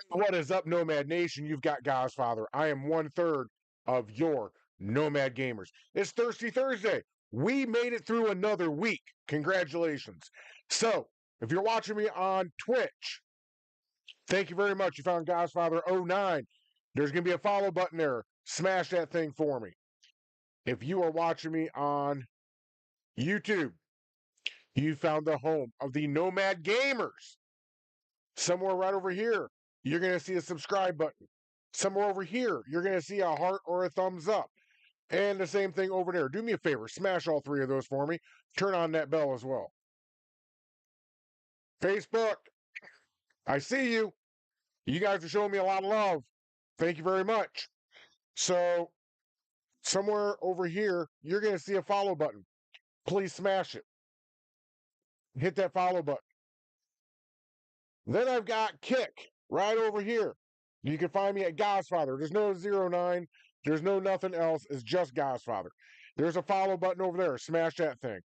What is up, Nomad Nation? You've got Godfather. I am 1/3 of your Nomad Gamers. It's Thirsty Thursday. We made it through another week. Congratulations. So, if you're watching me on Twitch, thank you very much. You found Godfather09. There's going to be a follow button there. Smash that thing for me. If you are watching me on YouTube, you found the home of the Nomad Gamers. Somewhere right over here, you're going to see a subscribe button. Somewhere over here, you're going to see a heart or a thumbs up. And the same thing over there. Do me a favor, smash all three of those for me. Turn on that bell as well. Facebook, I see you. You guys are showing me a lot of love. Thank you very much. So, somewhere over here, you're going to see a follow button. Please smash it. Hit that follow button. Then I've got Kick right over here. You can find me at Godfather. There's no 09. There's no nothing else. It's just Godfather. There's a follow button over there. Smash that thing.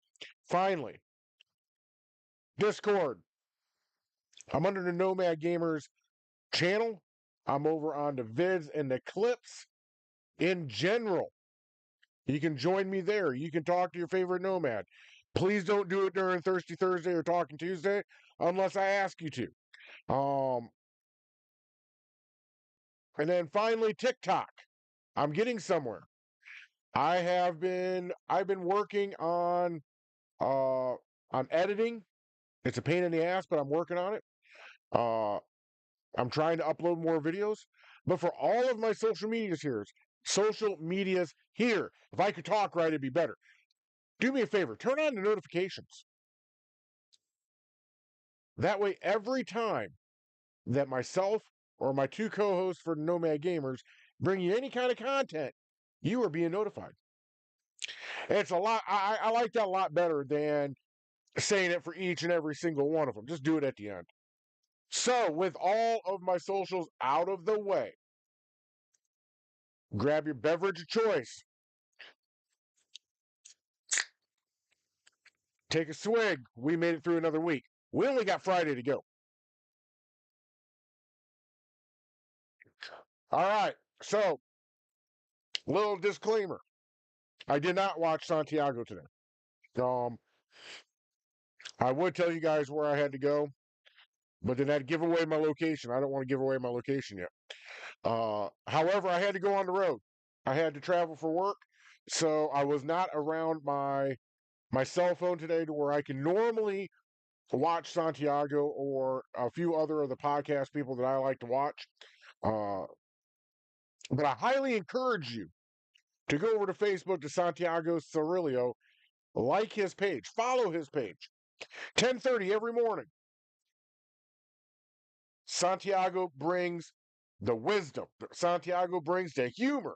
Finally, Discord. I'm under the Nomad Gamers channel. I'm over on the vids and the clips in general. You can join me there. You can talk to your favorite Nomad. Please don't do it during Thirsty Thursday or Talking Tuesday unless I ask you to. And then finally, TikTok. I'm getting somewhere. I've been working on editing. It's a pain in the ass, but I'm working on it. I'm trying to upload more videos. But for all of my social medias here. If I could talk right, it'd be better. Do me a favor, turn on the notifications. That way, every time that myself or my two co-hosts for Nomad Gamers bring you any kind of content, you are being notified. It's a lot. I like that a lot better than saying it for each and every single one of them. Just do it at the end. So, with all of my socials out of the way, grab your beverage of choice. Take a swig. We made it through another week. We only got Friday to go. All right. So, little disclaimer. I did not watch Santiago today. I would tell you guys where I had to go, but then I'd give away my location. I don't want to give away my location yet. However, I had to go on the road. I had to travel for work, so I was not around my cell phone today to where I can normally watch Santiago or a few other of the podcast people that I like to watch. Uh, but I highly encourage you to go over to Facebook to Santiago Cirillo, like his page, follow his page. 10:30 every morning. Santiago brings the wisdom. Santiago brings the humor.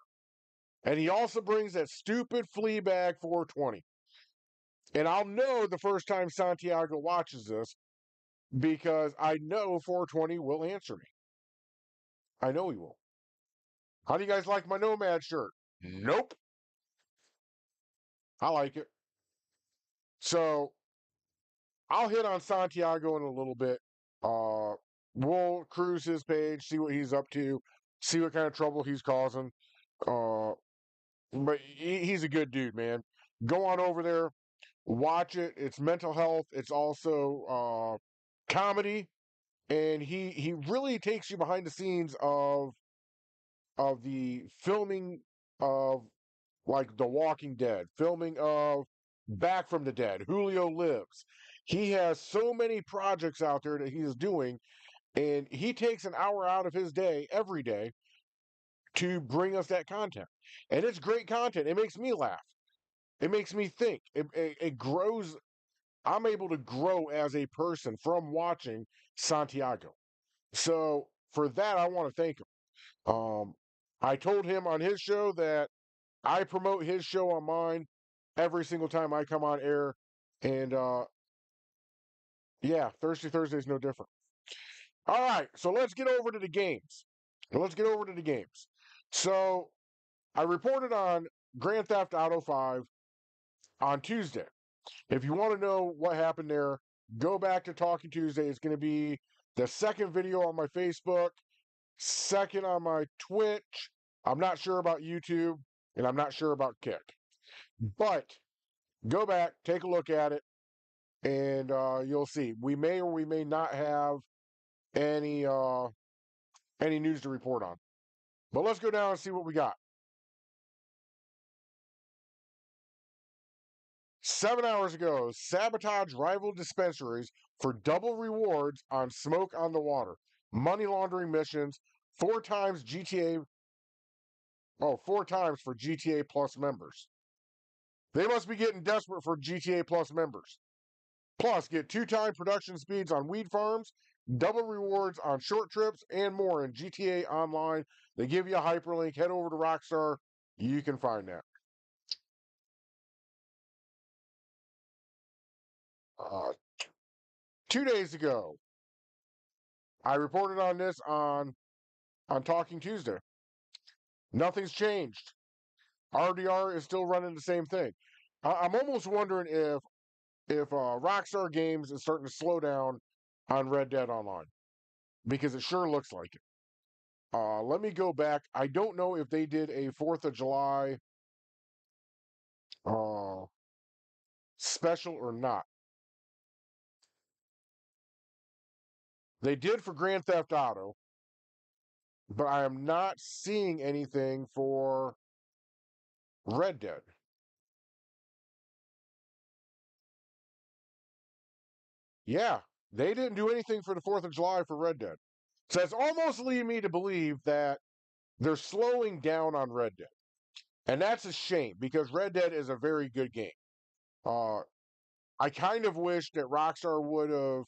And he also brings that stupid Fleabag 420. And I'll know the first time Santiago watches this because I know 420 will answer me. I know he will. How do you guys like my Nomad shirt? Nope. I like it. So I'll hit on Santiago in a little bit. Uh, we'll cruise his page, see what he's up to, see what kind of trouble he's causing. Uh, but he's a good dude, man. Go on over there, watch it. It's mental health. It's also comedy, and he really takes you behind the scenes of the filming of like The Walking Dead, filming of Back from the Dead, Julio Lives. He has so many projects out there that he is doing, and he takes an hour out of his day every day to bring us that content. And it's great content. It makes me laugh. It makes me think. It grows. I'm able to grow as a person from watching Santiago. So for that, I want to thank him. I told him on his show that I promote his show on mine every single time I come on air. And yeah, Thirsty Thursday is no different. All right, so let's get over to the games. So I reported on Grand Theft Auto 5 on Tuesday. If you want to know what happened there, go back to Talking Tuesday. It's going to be the second video on my Facebook second on my Twitch. I'm not sure about YouTube, and I'm not sure about Kick. But go back, take a look at it, and you'll see. We may or we may not have any news to report on. But let's go down and see what we got. 7 hours ago, sabotage rival dispensaries for double rewards on smoke on the water. Money laundering missions, 4 times GTA. Oh, 4 times for GTA Plus members. They must be getting desperate for GTA Plus members. Plus, get 2-time production speeds on weed farms, double rewards on short trips, and more in GTA Online. They give you a hyperlink. Head over to Rockstar. You can find that. 2 days ago, I reported on this on Talking Tuesday. Nothing's changed. RDR is still running the same thing. I'm almost wondering if Rockstar Games is starting to slow down on Red Dead Online because it sure looks like it. Let me go back. I don't know if they did a 4th of July uh, special or not. They did for Grand Theft Auto, but I am not seeing anything for Red Dead. Yeah, they didn't do anything for the 4th of July for Red Dead. So it's almost leading me to believe that they're slowing down on Red Dead. And that's a shame because Red Dead is a very good game. Uh, I kind of wish that Rockstar would have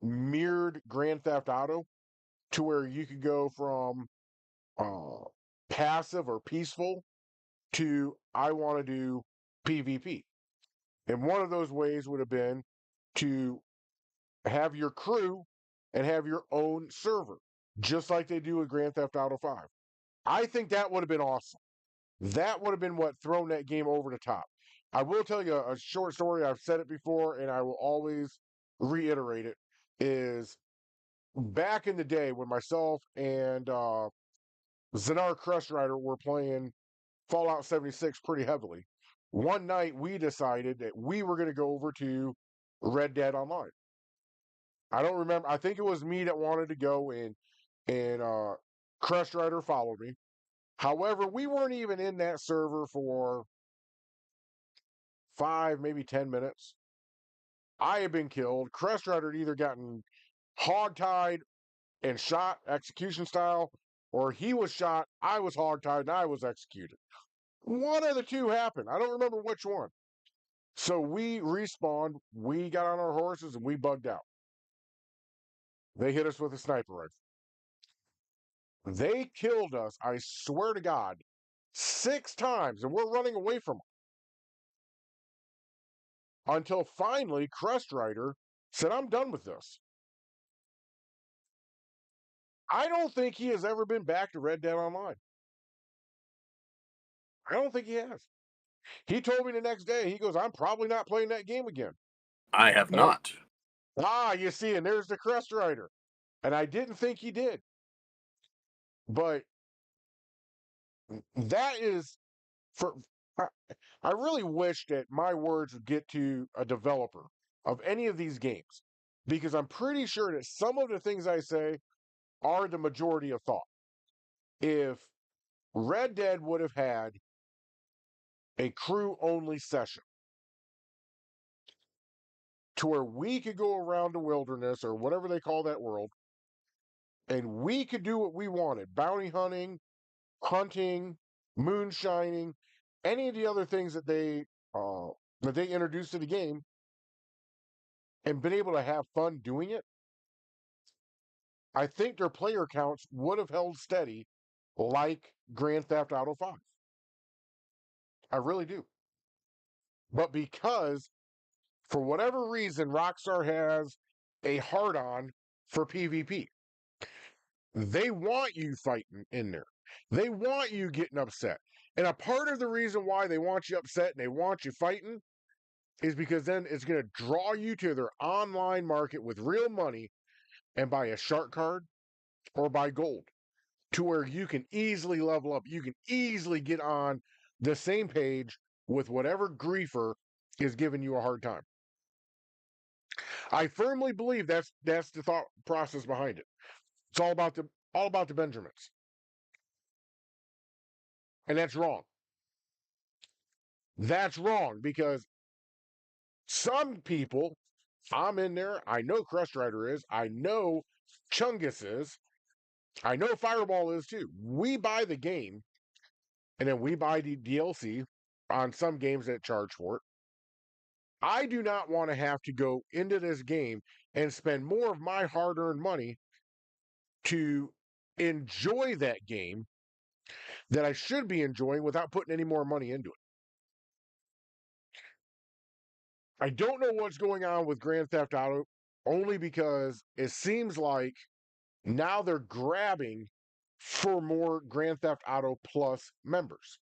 mirrored Grand Theft Auto to where you could go from uh, passive or peaceful to I want to do PvP. And one of those ways would have been to have your crew and have your own server, just like they do with Grand Theft Auto 5. I think that would have been awesome. That would have been what thrown that game over the top. I will tell you a short story. I've said it before, and I will always reiterate it. Is back in the day when myself and Zanar Crush Rider were playing Fallout 76 pretty heavily. One night we decided that we were going to go over to Red Dead Online. I don't remember. I think it was me that wanted to go, and Crush Rider followed me. However, we weren't even in that server for 5, maybe 10 minutes. I had been killed. Crest Rider had either gotten hogtied and shot execution style, or he was shot, I was hogtied, and I was executed. One of the two happened. I don't remember which one. So we respawned, we got on our horses, and we bugged out. They hit us with a sniper rifle. They killed us, I swear to God, 6 times, and we're running away from them. Until finally, Crest Rider said, I'm done with this. I don't think he has ever been back to Red Dead Online. I don't think he has. He told me the next day, he goes, I'm probably not playing that game again. I have not. You see, and there's the Crest Rider. And I didn't think he did. But that is for I really wish that my words would get to a developer of any of these games. Because I'm pretty sure that some of the things I say are the majority of thought. If Red Dead would have had a crew only session to where we could go around the wilderness or whatever they call that world, and we could do what we wanted: bounty hunting, moonshining, any of the other things that they introduced to the game, and been able to have fun doing it. I think their player counts would have held steady like Grand Theft Auto 5. I really do. But because, for whatever reason, Rockstar has a hard on for PvP. They want you fighting in there. They want you getting upset. And a part of the reason why they want you upset and they want you fighting is because then it's going to draw you to their online market with real money and buy a shark card, or buy gold to where you can easily level up. You can easily get on the same page with whatever griefer is giving you a hard time. I firmly believe that's the thought process behind it. It's all about the Benjamins. And that's wrong. That's wrong because some people, I'm in there, I know Crust Rider is, I know Chungus is, I know Fireball is too. We buy the game and then we buy the DLC on some games that charge for it. I do not want to have to go into this game and spend more of my hard earned money to enjoy that game that I should be enjoying without putting any more money into it. I don't know what's going on with Grand Theft Auto only because it seems like now they're grabbing for more Grand Theft Auto Plus members.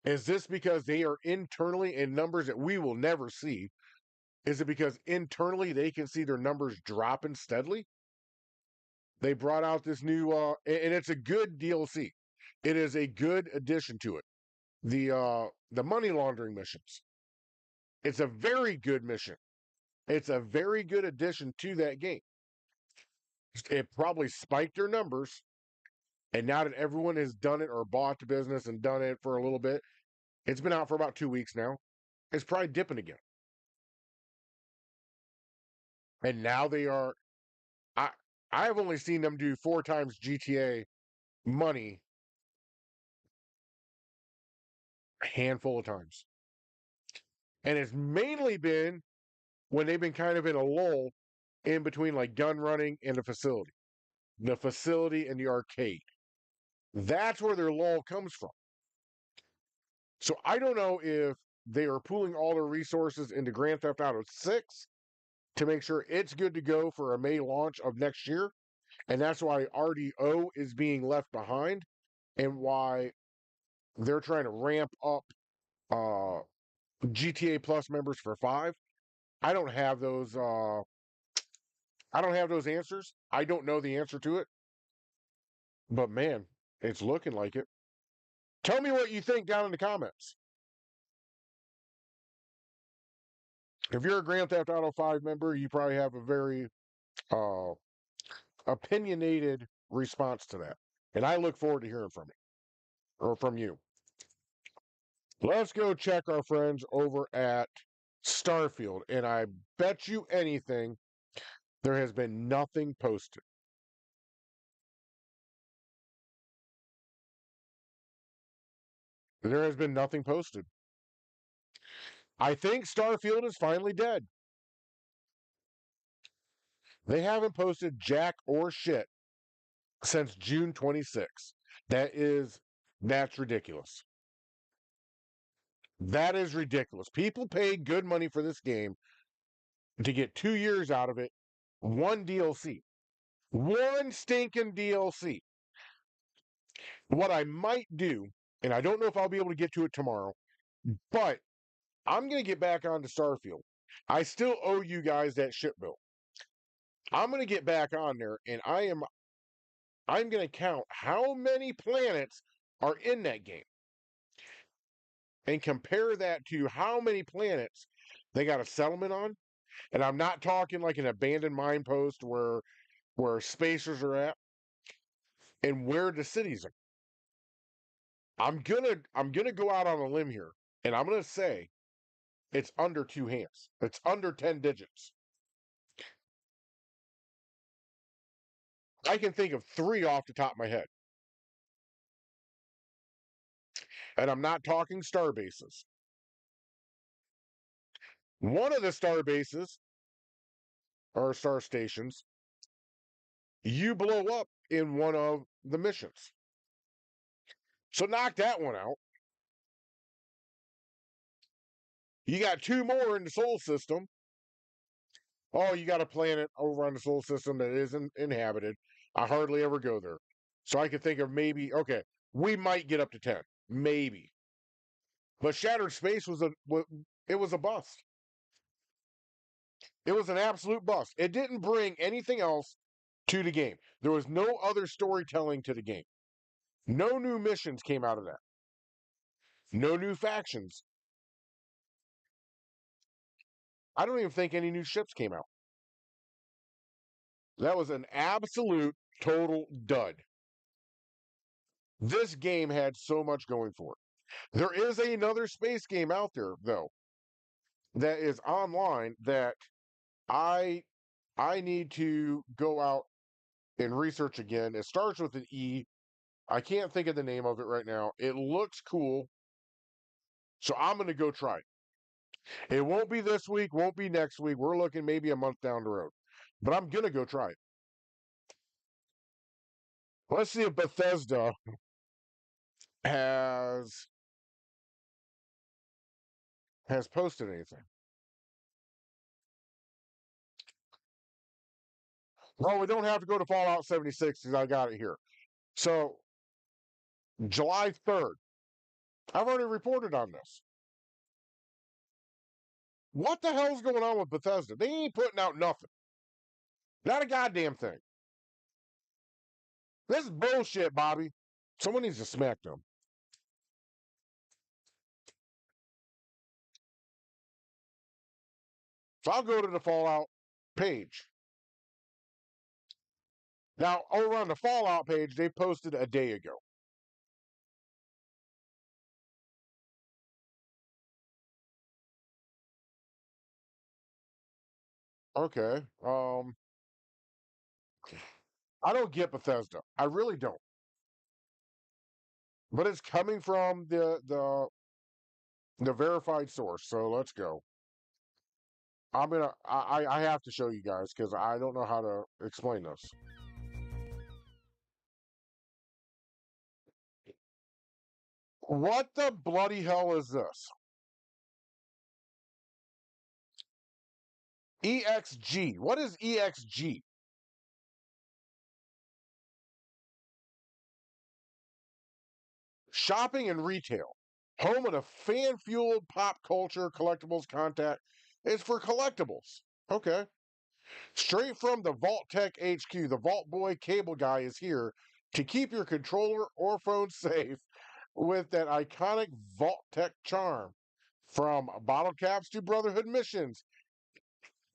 Is this because they are internally in numbers that we will never see? Is it because internally they can see their numbers dropping steadily? They brought out this new, and it's a good DLC. It is a good addition to it. The money laundering missions. It's a very good mission. It's a very good addition to that game. It probably spiked their numbers, and now that everyone has done it or bought the business and done it for a little bit, it's been out for about 2 weeks now. It's probably dipping again. And now they are. I I have only seen them do 4 times GTA money a handful of times, and it's mainly been when they've been kind of in a lull in between like gun running and the facility and the arcade. That's where their lull comes from. So I don't know if they are pooling all their resources into Grand Theft Auto 6 to make sure it's good to go for a May launch of next year. And that's why RDO is being left behind and why they're trying to ramp up uh, GTA Plus members for 5. I don't have those I don't have those answers. I don't know the answer to it. But man, it's looking like it. Tell me what you think down in the comments. If you're a Grand Theft Auto 5 member, you probably have a very uh, opinionated response to that. And I look forward to hearing from you or from you. Let's go check our friends over at Starfield. And I bet you anything, there has been nothing posted. There has been nothing posted. I think Starfield is finally dead. They haven't posted jack or shit since June 26th. That's ridiculous. That is ridiculous. People paid good money for this game to get 2 years out of it, one DLC, one stinking DLC. What I might do, and I don't know if I'll be able to get to it tomorrow, but I'm going to get back onto Starfield. I still owe you guys that ship bill. I'm going to get back on there, and I'm going to count how many planets are in that game and compare that to how many planets they got a settlement on. And I'm not talking like an abandoned mine post where spacers are at and where the cities are. I'm gonna go out on a limb here, and I'm gonna say it's under 2 hands. It's under 10 digits. I can think of 3 off the top of my head. And I'm not talking star bases. One of the star bases or star stations, you blow up in one of the missions. So knock that one out. You got 2 more in the solar system. Oh, you got a planet over on the solar system that isn't inhabited. I hardly ever go there. So I could think of maybe, okay, we might get up to 10. Maybe. But Shattered Space it was a bust. It was an absolute bust. It didn't bring anything else to the game. There was no other storytelling to the game. No new missions came out of that. No new factions. I don't even think any new ships came out. That was an absolute total dud. This game had so much going for it. There is another space game out there, though, that is online that I I need to go out and research again. It starts with an E. I can't think of the name of it right now. It looks cool, so I'm going to go try it. It won't be this week, won't be next week. We're looking maybe a month down the road, but I'm going to go try it. Let's see if Bethesda has posted anything. Well, we don't have to go to Fallout 76 because I got it here. So July 3rd. I've already reported on this. What the hell's going on with Bethesda? They ain't putting out nothing. Not a goddamn thing. This is bullshit, Bobby. Someone needs to smack them. So I'll go to the Fallout page. Now, over on the Fallout page, they posted a day ago. Okay. I don't get Bethesda. I really don't. But it's coming from the verified source. So let's go. I have to show you guys because I don't know how to explain this. What the bloody hell is this? EXG. What is EXG? Shopping and retail. Home of the fan-fueled pop culture collectibles content is for collectibles. Okay. Straight from the Vault Tech HQ, the Vault Boy Cable Guy is here to keep your controller or phone safe with that iconic Vault Tech charm. From bottle caps to Brotherhood missions,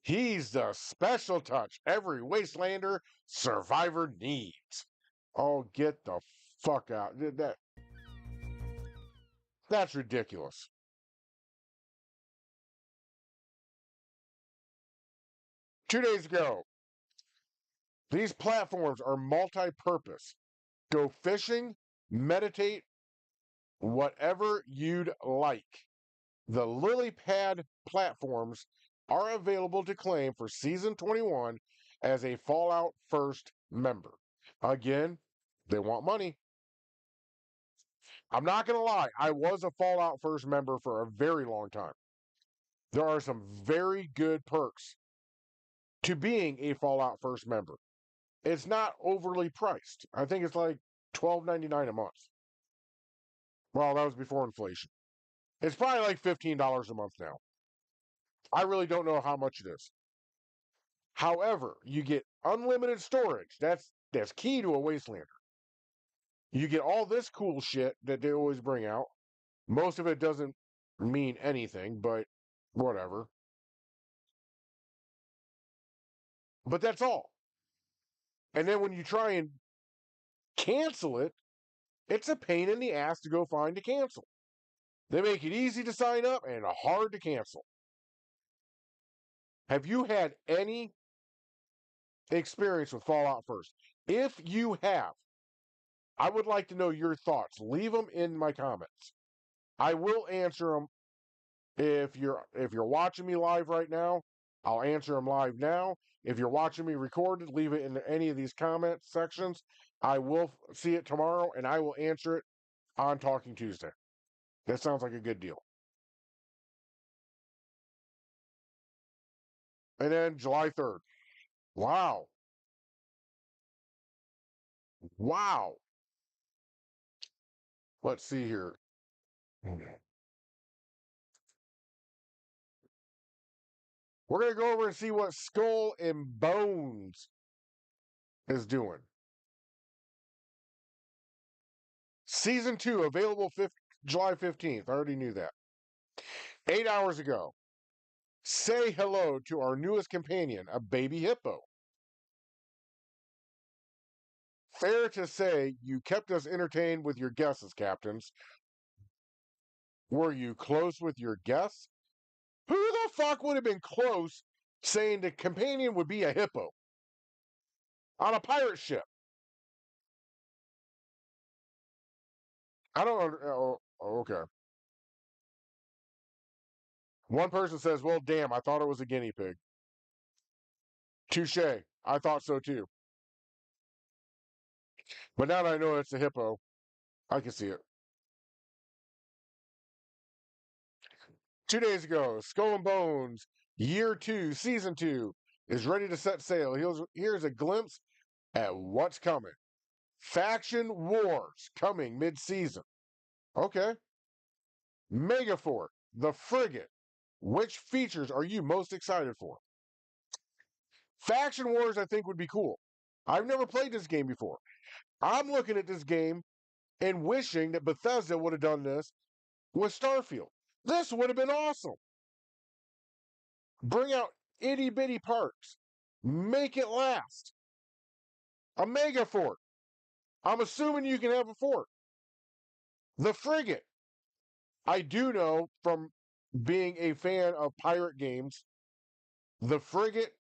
he's the special touch every Wastelander survivor needs. Oh, get the fuck out. That's ridiculous. Two days ago, these platforms are multi purpose. Go fishing, meditate, whatever you'd like. The lily pad platforms are available to claim for Season 21 as a Fallout First member. Again, they want money. I'm not going to lie, I was a Fallout First member for a very long time. There are some very good perks to being a Fallout First member. It's not overly priced. I think it's like $12.99 a month. Well, that was before inflation. It's probably like $15 a month now. I really don't know how much it is. However, you get unlimited storage. That's key to a Wastelander. You get all this cool shit that they always bring out. Most of it doesn't mean anything, but whatever. But that's all. And then when you try and cancel it, it's a pain in the ass to go find to cancel. They make it easy to sign up and hard to cancel. Have you had any experience with Fallout First? If you have, I would like to know your thoughts. Leave them in my comments. I will answer them if you're watching me live right now. I'll answer them live now. If you're watching me recorded, leave it in any of these comment sections. I will see it tomorrow and I will answer it on Talking Tuesday. That sounds like a good deal. And then July 3rd. Wow. Wow. Let's see here. We're going to go over and see what Skull and Bones is doing. Season 2, available July 15th. I already knew that. 8 hours ago, say hello to our newest companion, a baby hippo. Fair to say you kept us entertained with your guesses, captains. Were you close with your guess? Who the fuck would have been close saying the companion would be a hippo on a pirate ship? I don't. Okay. One person says, "Well, damn, I thought it was a guinea pig." Touche. I thought so too. But now that I know it's a hippo, I can see it. 2 days ago, Skull and Bones, Year 2, Season 2, is ready to set sail. Here's a glimpse at what's coming. Faction Wars coming mid-season. Okay. Megafort, the frigate. Which features are you most excited for? Faction Wars, I think, would be cool. I've never played this game before. I'm looking at this game and wishing that Bethesda would have done this with Starfield. This would have been awesome. Bring out itty bitty parts. Make it last. A mega fort. I'm assuming you can have a fort. The frigate. I do know from being a fan of pirate games, the frigate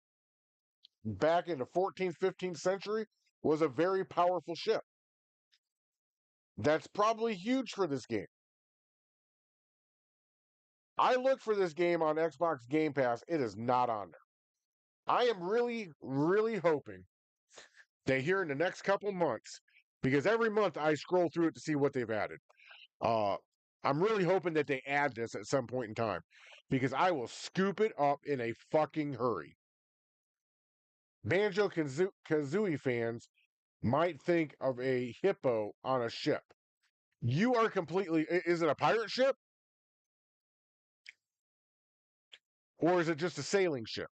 back in the 14th, 15th century was a very powerful ship. That's probably huge for this game. I look for this game on Xbox Game Pass. It is not on there. I am really, really hoping that here in the next couple months, because every month I scroll through it to see what they've added. Uh, I'm really hoping that they add this at some point in time because I will scoop it up in a fucking hurry. Banjo Kazooie fans might think of a hippo on a ship. You are completely. Is it a pirate ship? Or is it just a sailing ship?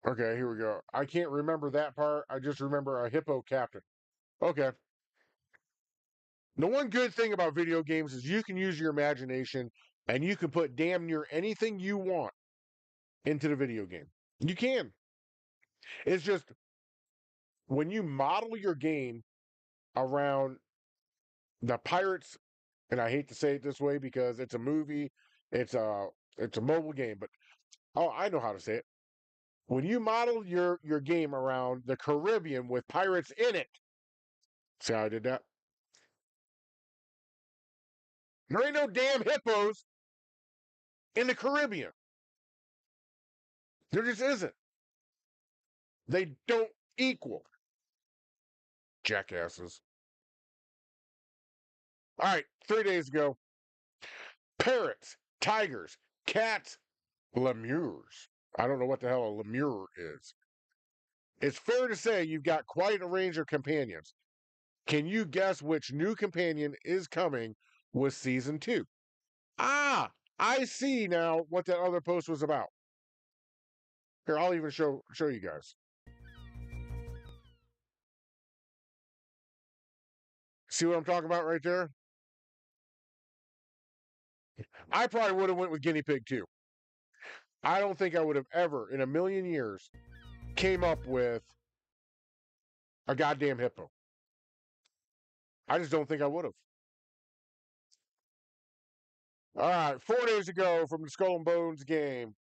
Okay, here we go. I can't remember that part. I just remember a hippo captain. Okay. The one good thing about video games is you can use your imagination and you can put damn near anything you want into the video game. You can. It's just when you model your game around the pirates, and I hate to say it this way because it's a movie, it's a mobile game, but oh, I know how to say it. When you model your game around the Caribbean with pirates in it, see how I did that? There ain't no damn hippos in the Caribbean. There just isn't. They don't equal. Jackasses. All right, 3 days ago, parrots, tigers, cats, lemurs. I don't know what the hell a lemur is. It's fair to say you've got quite a range of companions. Can you guess which new companion is coming with season 2? Ah, I see now what that other post was about. Here, I'll even show you guys. See what I'm talking about right there? I probably would have went with guinea pig too. I don't think I would have ever in a million years came up with a goddamn hippo. I just don't think I would have. All right, 4 days ago from the Skull and Bones game,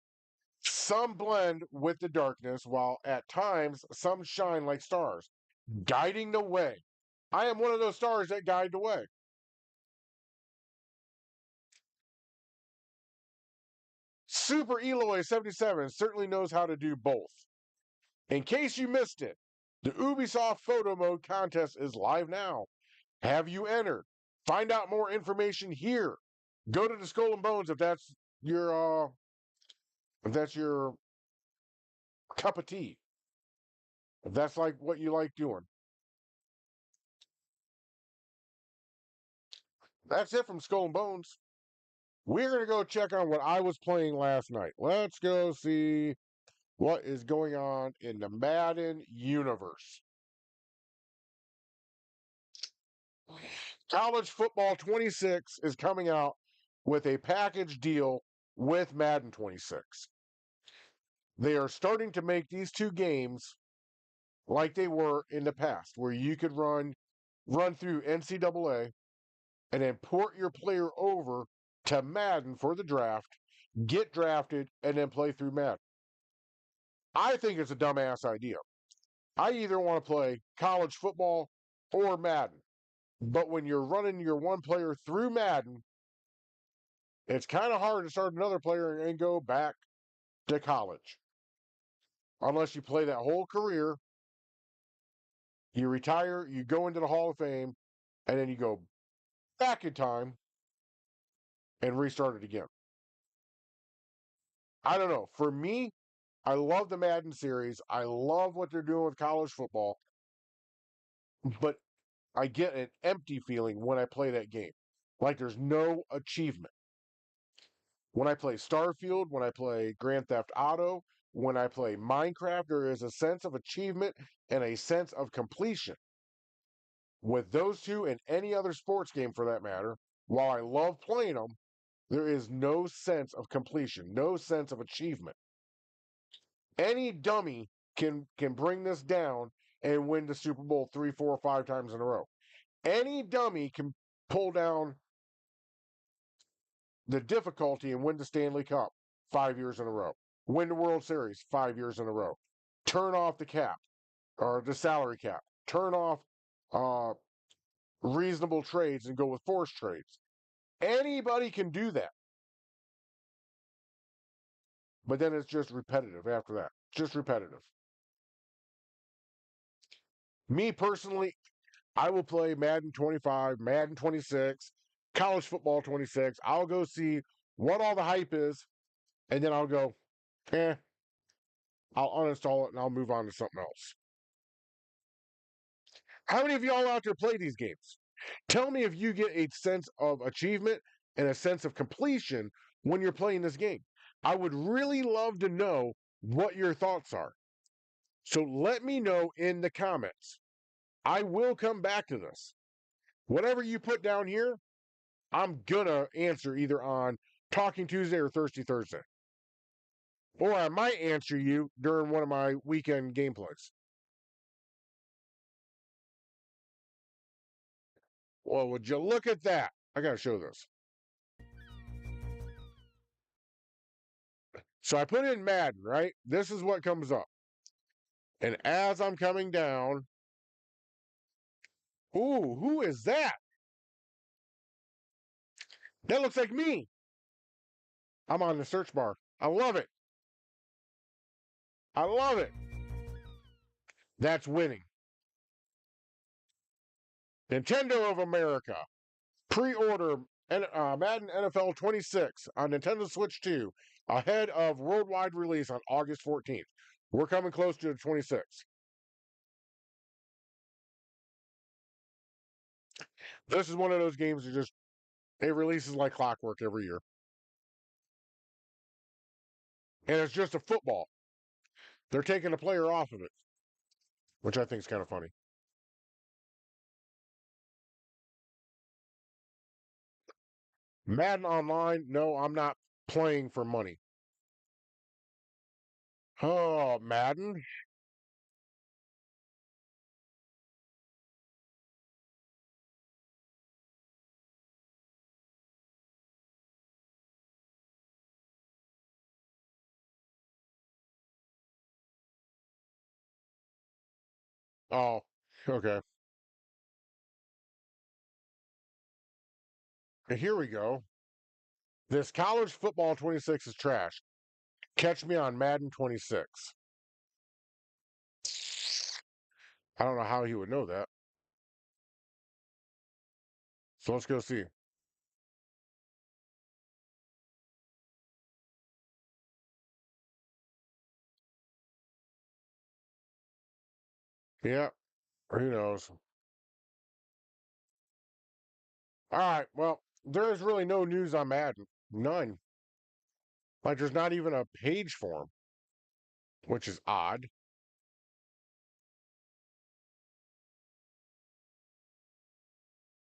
some blend with the darkness, while at times some shine like stars, guiding the way. I am one of those stars that guide the way. Super Eloy 77 certainly knows how to do both. In case you missed it, the Ubisoft Photo Mode contest is live now. Have you entered? Find out more information here. Go to the Skull and Bones if that's your cup of tea. If that's like what you like doing. That's it from Skull and Bones. We're going to go check on what I was playing last night. Let's go see what is going on in the Madden universe. College Football 26 is coming out with a package deal with Madden 26. They are starting to make these two games like they were in the past, where you could run through NCAA and then port your player over to Madden for the draft, get drafted, and then play through Madden. I think it's a dumbass idea. I either want to play college football or Madden. But when you're running your one player through Madden, it's kind of hard to start another player and go back to college. Unless you play that whole career, you retire, you go into the Hall of Fame, and then you go back in time and restart it again. I don't know. For me, I love the Madden series. I love what they're doing with college football, but I get an empty feeling when I play that game. Like there's no achievement. When I play Starfield, when I play Grand Theft Auto, when I play Minecraft, there is a sense of achievement and a sense of completion. With those two and any other sports game for that matter, while I love playing them, there is no sense of completion, no sense of achievement. Any dummy can bring this down and win the Super Bowl 3, 4, 5 times in a row. Any dummy can pull down the difficulty and win the Stanley Cup 5 years in a row, win the World Series 5 years in a row, turn off the cap or the salary cap, turn off uh, reasonable trades and go with forced trades. Anybody can do that. But then it's just repetitive after that. Just repetitive. Me personally, I will play Madden 25, Madden 26, college football 26. I'll go see what all the hype is, and then I'll go, eh, I'll uninstall it and I'll move on to something else. How many of y'all out there play these games? Tell me if you get a sense of achievement and a sense of completion when you're playing this game. I would really love to know what your thoughts are. So let me know in the comments. I will come back to this. Whatever you put down here, I'm gonna answer either on Talking Tuesday or Thirsty Thursday. Or I might answer you during one of my weekend gameplays. Well, would you look at that? I gotta show this. So I put in Madden, right? This is what comes up. And as I'm coming down, ooh, who is that? That looks like me. I'm on the search bar. I love it. I love it. That's winning. Nintendo of America. Pre-order Madden NFL 26 on Nintendo Switch 2 ahead of worldwide release on August 14th. We're coming close to the 26th. This is one of those games that just it releases like clockwork every year. And it's just a football. They're taking a player off of it, which I think is kind of funny. Madden Online, no, I'm not playing for money. Oh, Madden? Oh, okay. And here we go. This college football 26 is trash. Catch me on Madden 26. I don't know how he would know that. So let's go see. Yeah, who knows? All right, well, there is really no news on Madden. None. Like, there's not even a page for 'em, which is odd.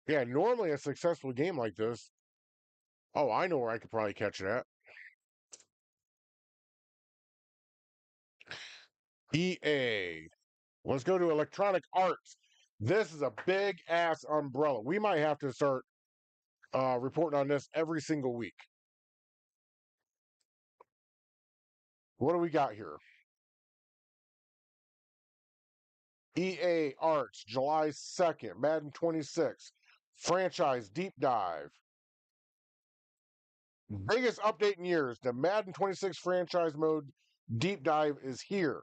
Yeah, normally a successful game like this. Oh, I know where I could probably catch it at. EA. Let's go to Electronic Arts. This is a big ass umbrella. We might have to start reporting on this every single week. What do we got here? EA Arts, July 2nd, Madden 26, franchise deep dive. Biggest update in years. The Madden 26 franchise mode deep dive is here.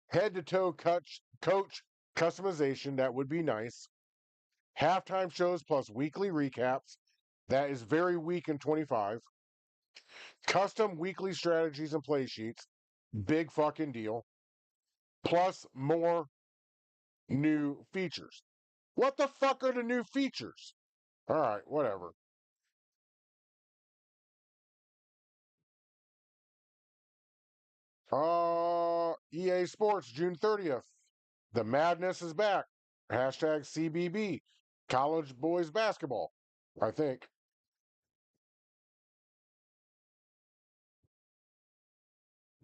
Head to toe coach customization. That would be nice. Halftime shows plus weekly recaps. That is very weak in 25. Custom weekly strategies and play sheets. Big fucking deal. Plus more new features. What the fuck are the new features? All right, whatever. EA Sports, June 30th. The madness is back. Hashtag CBB. College boys basketball, I think.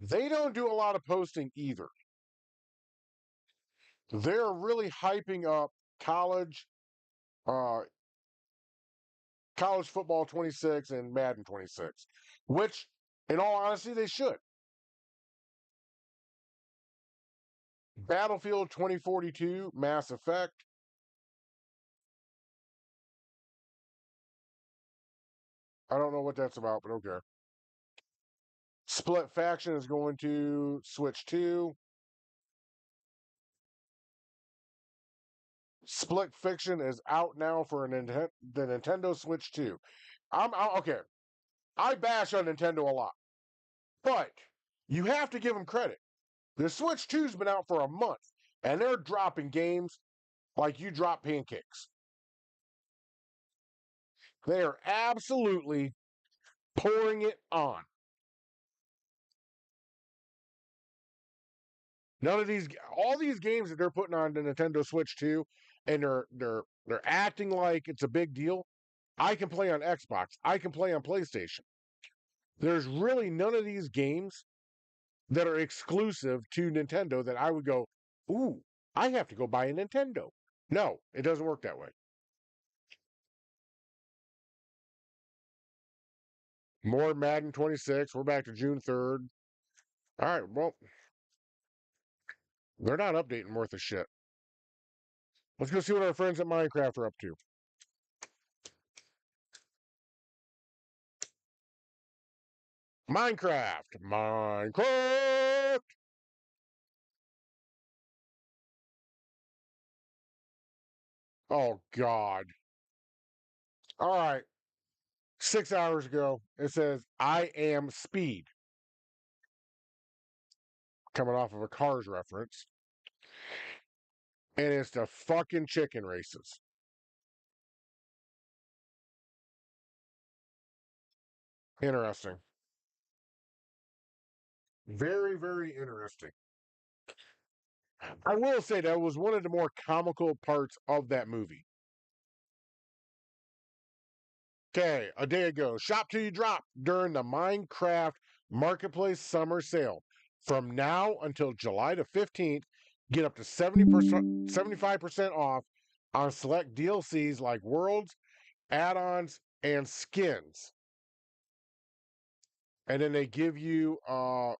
They don't do a lot of posting either. They're really hyping up college, uh, college football 26 and Madden 26, which, in all honesty, they should. Battlefield 2042, Mass Effect. I don't know what that's about, but okay. Split Faction is going to Switch 2. Split Fiction is out now for the Nintendo Switch 2. Okay. I bash on Nintendo a lot, but you have to give them credit. The Switch 2's been out for a month, and they're dropping games like you drop pancakes. They are absolutely pouring it on. None of these, all these games that they're putting on the Nintendo Switch 2, and they're acting like it's a big deal. I can play on Xbox. I can play on PlayStation. There's really none of these games that are exclusive to Nintendo that I would go, ooh, I have to go buy a Nintendo. No, it doesn't work that way. More Madden 26. We're back to June 3rd. All right, well, they're not updating worth a shit. Let's go see what our friends at Minecraft are up to. Minecraft. Minecraft. Oh, God. All right. 6 hours ago, it says, I am speed. Coming off of a Cars reference. And it's the fucking chicken races. Interesting. Very, very interesting. I will say that was one of the more comical parts of that movie. Okay, a day ago, shop till you drop during the Minecraft Marketplace Summer Sale. From now until July the 15th, get up to 70%, 75% off on select DLCs like worlds, add-ons, and skins. And then they give you a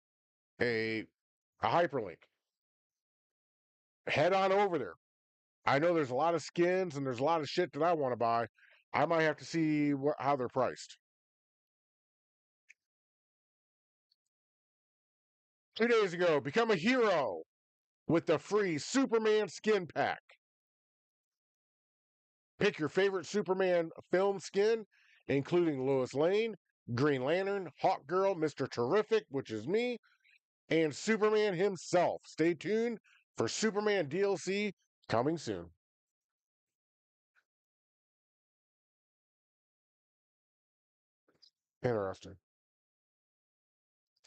hyperlink. Head on over there. I know there's a lot of skins and there's a lot of shit that I want to buy. I might have to see how they're priced. 2 days ago, become a hero with the free Superman skin pack. Pick your favorite Superman film skin, including Lois Lane, Green Lantern, Hawk Girl, Mr. Terrific, which is me, and Superman himself. Stay tuned for Superman DLC coming soon. Interesting.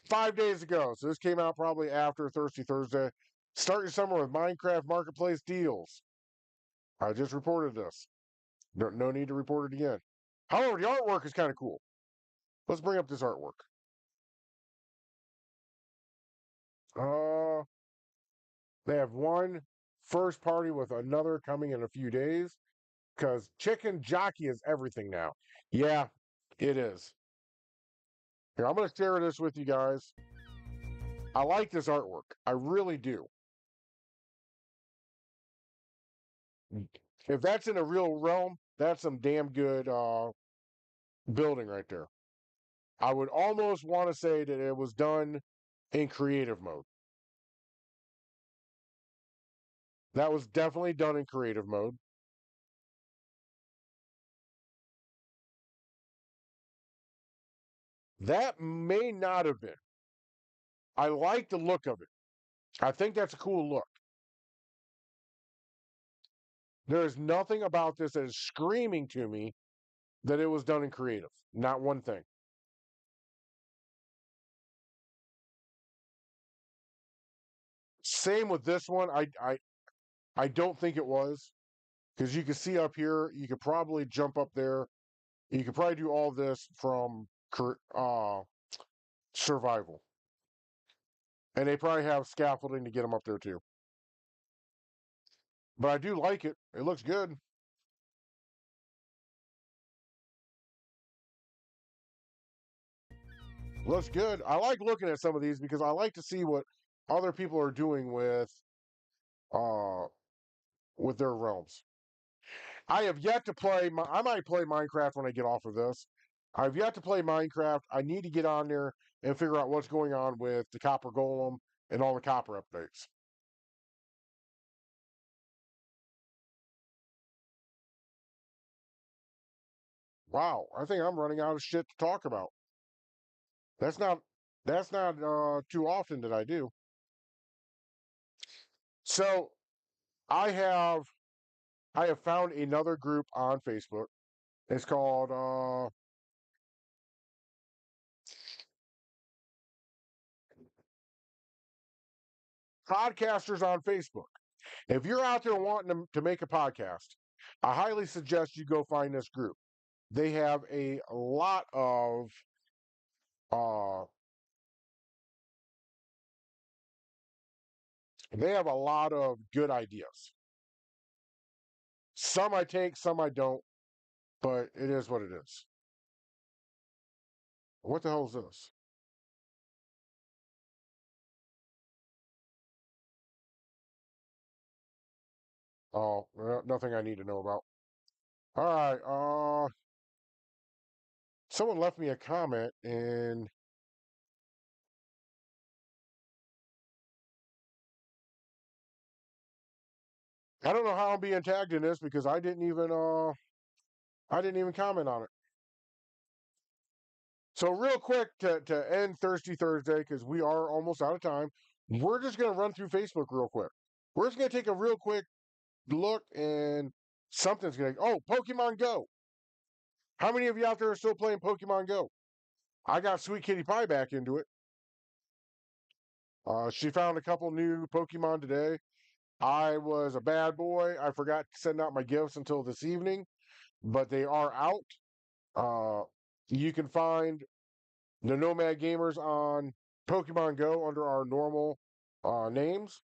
5 days ago. So this came out probably after Thirsty Thursday. Start your summer with Minecraft Marketplace deals. I just reported this. No need to report it again. However, the artwork is kind of cool. Let's bring up this artwork. Uh, they have one first party with another coming in a few days because Chicken Jockey is everything now. Yeah, it is. Here, I'm going to share this with you guys. I like this artwork. I really do. If that's in a real realm, that's some damn good building right there. I would almost want to say that it was done in creative mode. That was definitely done in creative mode. That may not have been. I like the look of it. I think that's a cool look. There is nothing about this that is screaming to me that it was done in creative. Not one thing. Same with this one. I don't think it was because you can see up here. You could probably jump up there. You could probably do all this from survival, and they probably have scaffolding to get them up there too. But I do like it. It looks good. Looks good. I like looking at some of these because I like to see what other people are doing uh with their realms. I have yet to play. I might play Minecraft when I get off of this. I've yet to play Minecraft. I need to get on there and figure out what's going on with the Copper Golem and all the Copper updates. Wow, I think I'm running out of shit to talk about. That's not that's not too often that I do. So I have I have found another group on Facebook. It's called Podcasters on Facebook. If you're out there wanting to make a podcast, I highly suggest you go find this group. They have a lot of uh, they have a lot of good ideas. Some I take, some I don't, but it is what it is. What the hell is this? Oh, nothing I need to know about. All right. Someone left me a comment, and I don't know how I'm being tagged in this because I didn't even comment on it. So real quick to end Thirsty Thursday because we are almost out of time. We're just gonna run through Facebook real quick. We're just gonna take a real quick look and something's gonna. Oh, Pokemon Go. How many of you out there are still playing Pokemon Go? I got Sweet Kitty Pie back into it. She found a couple new Pokemon today. I was a bad boy. I forgot to send out my gifts until this evening, but they are out. Uh, you can find the Nomad Gamers on Pokemon Go under our normal names.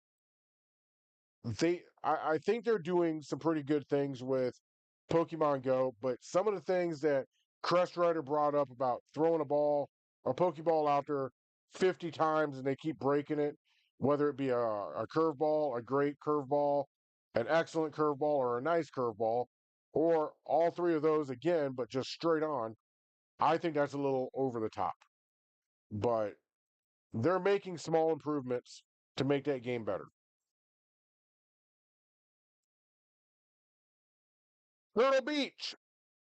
I think they're doing some pretty good things with Pokemon Go, but some of the things that Crest Rider brought up about throwing a Pokeball out there 50 times and they keep breaking it, whether it be a curveball, a great curveball, an excellent curveball, or a nice curveball, or all three of those again, but just straight on, I think that's a little over the top. But they're making small improvements to make that game better. Turtle Beach.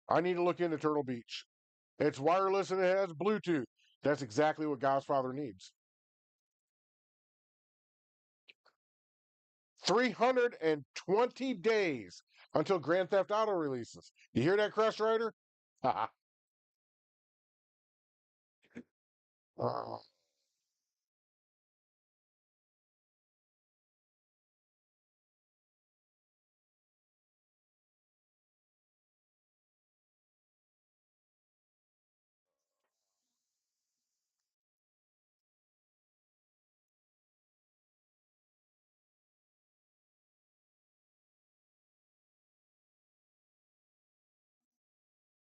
I need to look into Turtle Beach. It's wireless and it has Bluetooth. That's exactly what God's Father needs. 320 days until Grand Theft Auto releases. You hear that, Crush Rider? uh,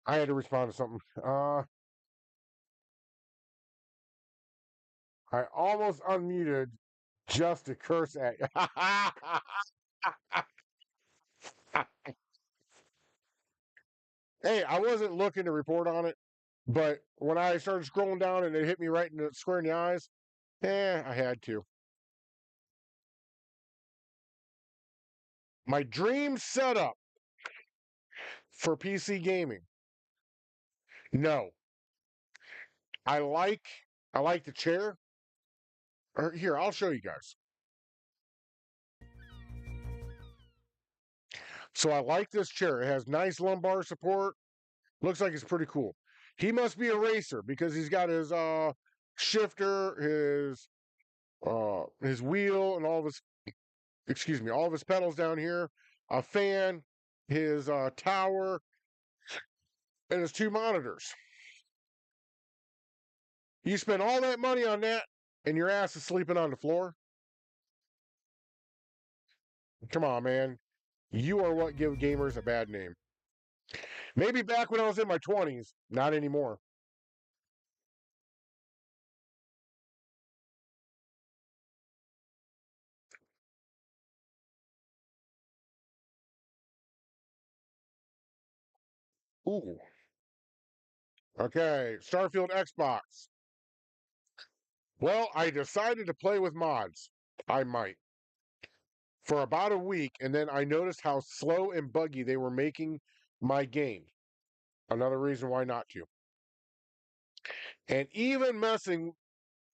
I had to respond to something. I almost unmuted just to curse at you. Hey, I wasn't looking to report on it, but when I started scrolling down and it hit me right in the square in the eyes, I had to. My dream setup for PC gaming. No, I like I like the chair. Here, I'll show you guys. So I like this chair. It has nice lumbar support. Looks like it's pretty cool. He must be a racer because he's got his shifter, his wheel, and all of his all of his pedals down here, a fan, his tower, and his two monitors. You spend all that money on that, and your ass is sleeping on the floor. Come on, man. You are what give gamers a bad name. Maybe back when I was in my 20s, not anymore. Ooh. Okay, Starfield Xbox. Well, I decided to play with mods. I might. For about a week, and then I noticed how slow and buggy they were making my game. Another reason why not to. And even messing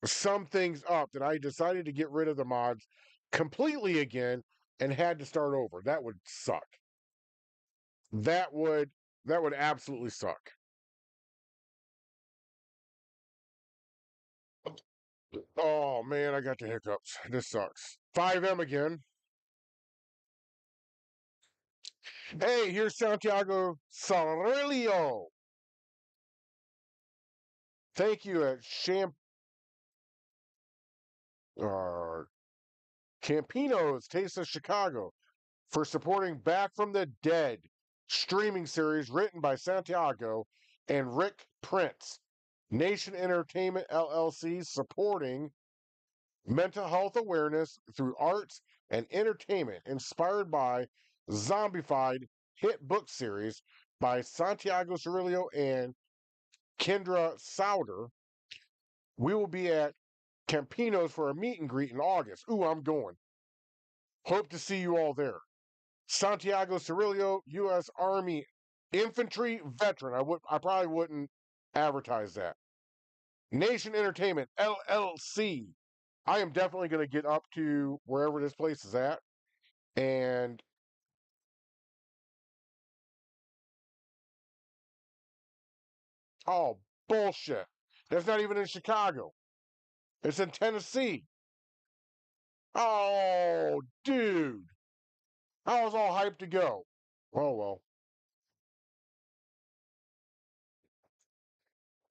some things up that I decided to get rid of the mods completely again and had to start over. That would suck. That would that would absolutely suck. Oh man, I got the hiccups. This sucks. 5M again. Hey, here's Santiago Cirillo. Thank you at uh, Campino's Taste of Chicago for supporting Back from the Dead streaming series written by Santiago and Rick Prince. Nation Entertainment LLC supporting mental health awareness through arts and entertainment inspired by zombified hit book series by Santiago Cirillo and Kendra Souter. We will be at Campino's for a meet and greet in August. Ooh, I'm going. Hope to see you all there. Santiago Cirillo, U.S. Army infantry veteran. I probably wouldn't advertise that. Nation Entertainment LLC. I am definitely going to get up to wherever this place is at, and oh bullshit! That's not even in Chicago. It's in Tennessee. Oh, dude, I was all hyped to go. Oh well.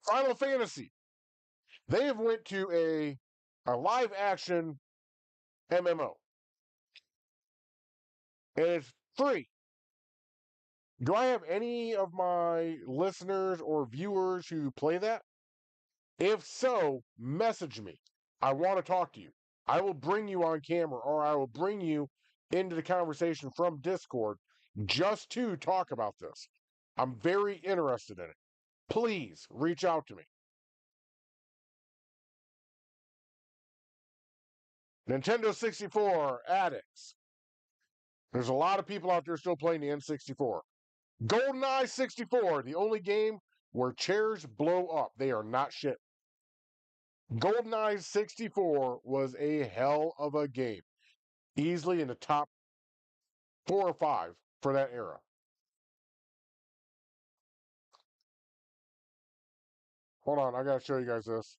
Final Fantasy. They have went to a live action MMO, and it's free. Do I have any of my listeners or viewers who play that? If so, message me. I want to talk to you. I will bring you on camera or I will bring you into the conversation from Discord just to talk about this. I'm very interested in it. Please reach out to me. Nintendo 64 addicts. There's a lot of people out there still playing the N64. GoldenEye 64, the only game where chairs blow up. They are not shit. GoldenEye 64 was a hell of a game. easily in the top 4 or 5 for that era. Hold on, I gotta show you guys this.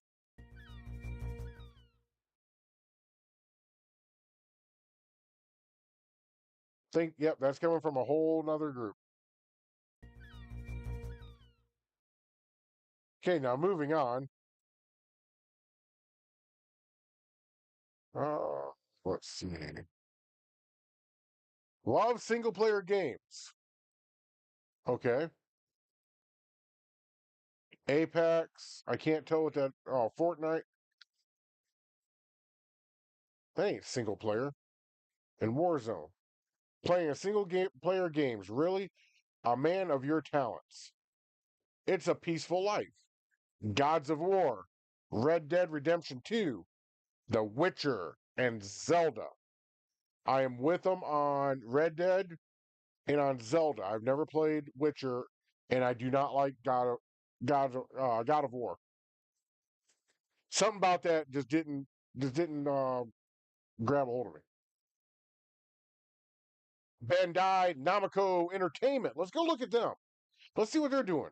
Yep, that's coming from a whole nother group. Okay, now moving on. Uh, let's see. Love single player games. Okay. Apex. I can't tell what that. Oh, Fortnite. That ain't single player. And Warzone. Playing a single game player games. Really? A man of your talents. It's a peaceful life. Gods of War. Red Dead Redemption 2. The Witcher. And Zelda. I am with them on Red Dead and on Zelda. I've never played Witcher, and I do not like God of War. Something about that just didn't grab a hold of me. Bandai Namco Entertainment. Let's go look at them. Let's see what they're doing.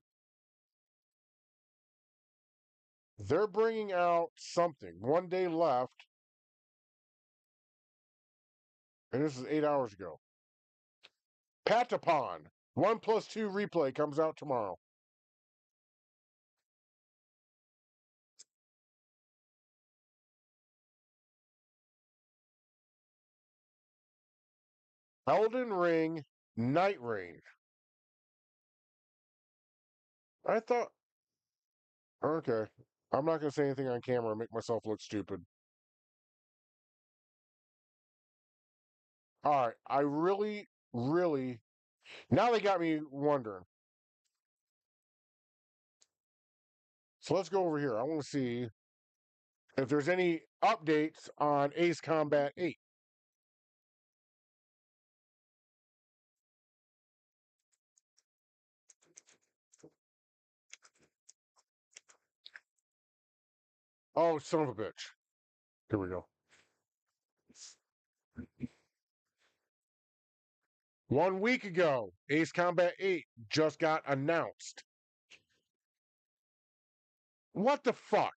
They're bringing out something. 1 day left, and this is 8 hours ago. Patapon 1+2 replay comes out tomorrow. Elden Ring Night Range. I thought, okay. I'm not going to say anything on camera and make myself look stupid. All right. I really, really. Now they got me wondering. So let's go over here. I want to see if there's any updates on Ace Combat 8. Oh, son of a bitch. Here we go. 1 week ago, Ace Combat 8 just got announced. What the fuck?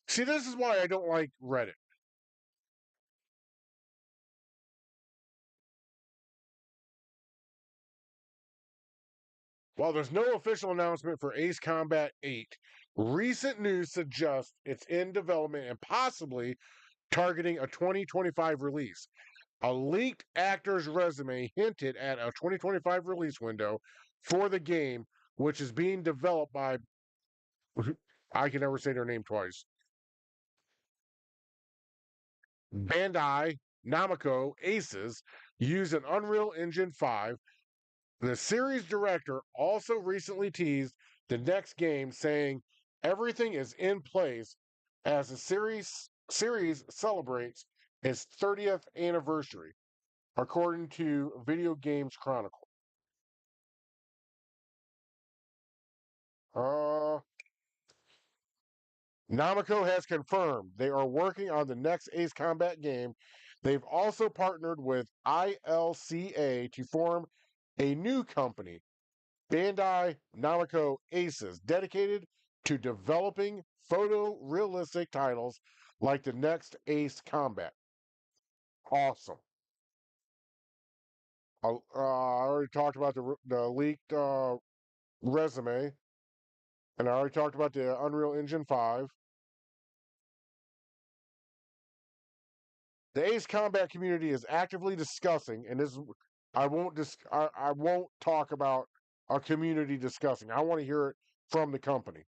See, this is why I don't like Reddit. While there's no official announcement for Ace Combat 8, recent news suggests it's in development and possibly targeting a 2025 release. A leaked actor's resume hinted at a 2025 release window for the game, which is being developed by, I can never say their name twice, Bandai Namco Aces, using Unreal Engine 5. The series director also recently teased the next game, saying everything is in place as the series celebrates its 30th anniversary, according to Video Games Chronicle. Uh, Namco has confirmed they are working on the next Ace Combat game. They've also partnered with ILCA to form a new company, Bandai Namco Aces, dedicated to developing photorealistic titles like the next Ace Combat. Awesome. I already talked about the leaked resume, and I already talked about the Unreal Engine 5. The Ace Combat community is actively discussing, and this I won't talk about a community discussing. I want to hear it from the company.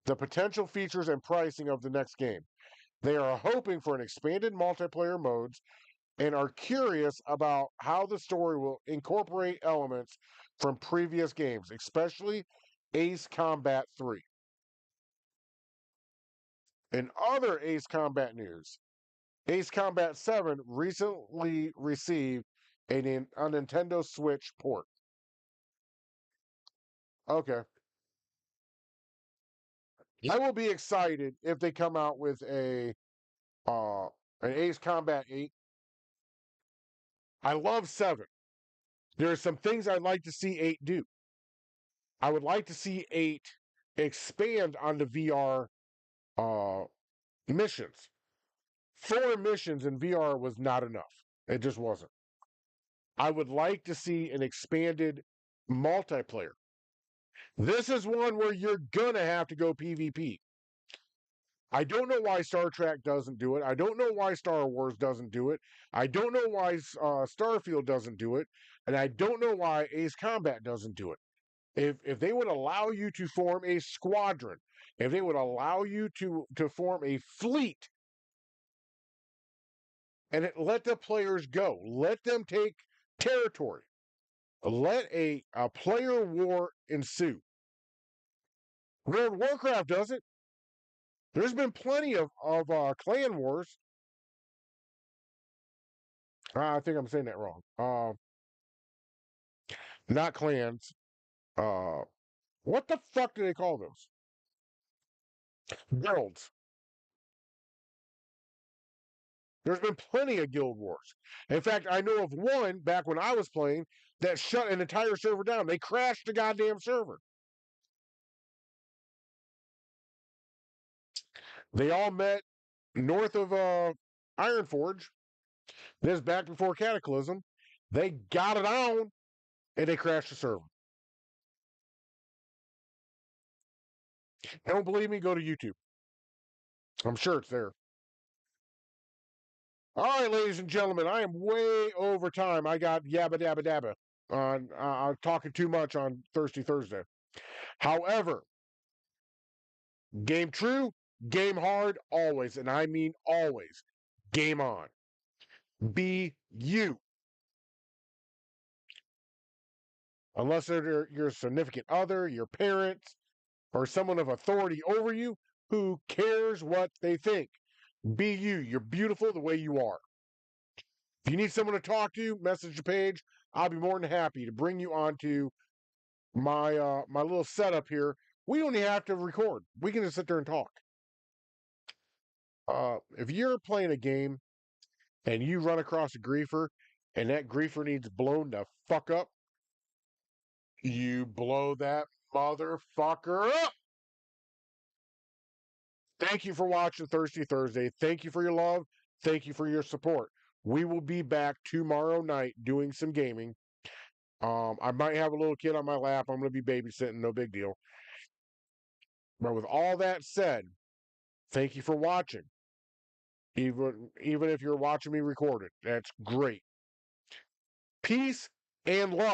The potential features and pricing of the next game. They are hoping for an expanded multiplayer modes and are curious about how the story will incorporate elements from previous games, especially Ace Combat 3. In other Ace Combat news, Ace Combat 7 recently received a Nintendo Switch port. Okay. I will be excited if they come out with a uh an Ace Combat 8 I love 7. There are some things I'd like to see 8 do. I would like to see 8 expand on the VR uh, missions. 4 missions in VR was not enough. It just wasn't. I would like to see an expanded multiplayer. This is one where you're going to have to go PvP. I don't know why Star Trek doesn't do it. I don't know why Star Wars doesn't do it. I don't know why Starfield doesn't do it. And I don't know why Ace Combat doesn't do it. If they would allow you to form a squadron, if they would allow you to form a fleet and let the players go, let them take territory, let a player war ensue. World of Warcraft does it. There's been plenty of clan wars. I think I'm saying that wrong. Not clans. Uh, what the fuck do they call those? Guilds. There's been plenty of guild wars. In fact, I know of one back when I was playing that shut an entire server down. They crashed the goddamn server. They all met north of Ironforge. This is back before Cataclysm. They got it on and they crashed the server. Don't believe me? Go to YouTube. I'm sure it's there. All right, ladies and gentlemen, I am way over time. I got yabba dabba dabba on talking too much on Thirsty Thursday. However, game true, game hard, always, and I mean always. Game on. Be you. Unless they're your significant other, your parents, or someone of authority over you, who cares what they think? Be you. You're beautiful the way you are. If you need someone to talk to, message the page. I'll be more than happy to bring you onto my little setup here. We don't even have to record. We can just sit there and talk. If you're playing a game and you run across a griefer and that griefer needs blown the fuck up, you blow that motherfucker up. Thank you for watching Thirsty Thursday. Thank you for your love. Thank you for your support. We will be back tomorrow night doing some gaming. I might have a little kid on my lap. I'm going to be babysitting. No big deal. But with all that said, thank you for watching. Even if you're watching me record it, that's great. Peace and love.